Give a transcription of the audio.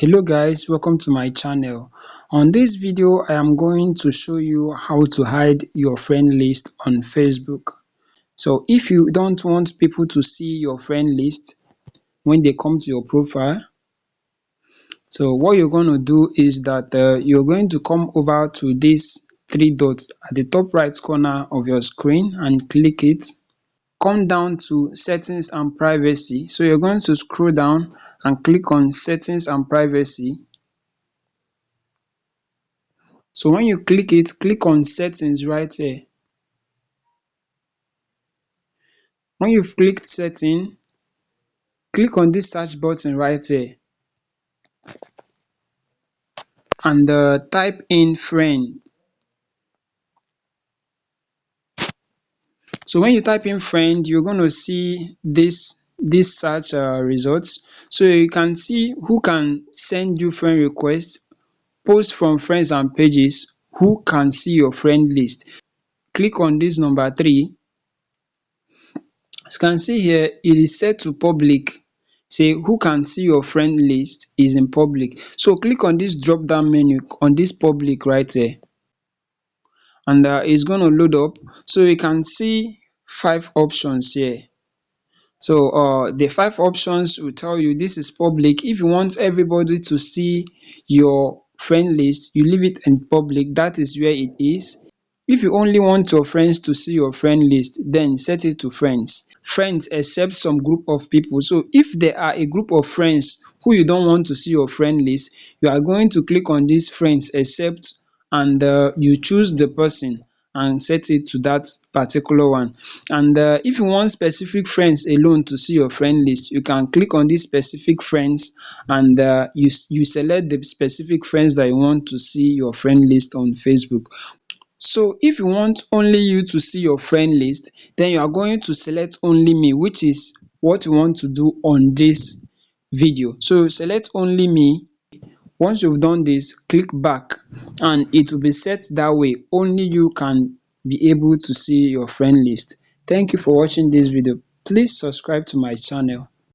Hello guys, welcome to my channel. On this video, I am going to show you how to hide your friend list on Facebook. So if you don't want people to see your friend list when they come to your profile, so what you're going to do is that you're going to come over to these three dots at the top right corner of your screen and click it. Come down to settings and privacy. So you're going to scroll down and click on settings and privacy. So when you click it, click on settings right here. When you've clicked setting, click on this search button right here and type in friend. So when you type in friend, you're going to see this search results. So you can see who can send you friend requests, post from friends and pages, who can see your friend list. Click on this number 3. As you can see here, it is set to public. Say who can see your friend list is in public. So click on this drop down menu on this public right here and it's going to load up. So you can see 5 options here. So the 5 options will tell you this is public. If you want everybody to see your friend list, you leave it in public. That is where it is. If you only want your friends to see your friend list, then set it to friends. Friends except some group of people. So if there are a group of friends who you don't want to see your friend list, you are going to click on this friends except and you choose the person and set it to that particular one. And if you want specific friends alone to see your friend list, you can click on this specific friends and you select the specific friends that you want to see your friend list on Facebook. So if you want only you to see your friend list, then you are going to select only me, which is what you want to do on this video. So select only me. Once you've done this, click back and it will be set that way. Only you can be able to see your friend list. Thank you for watching this video. Please subscribe to my channel.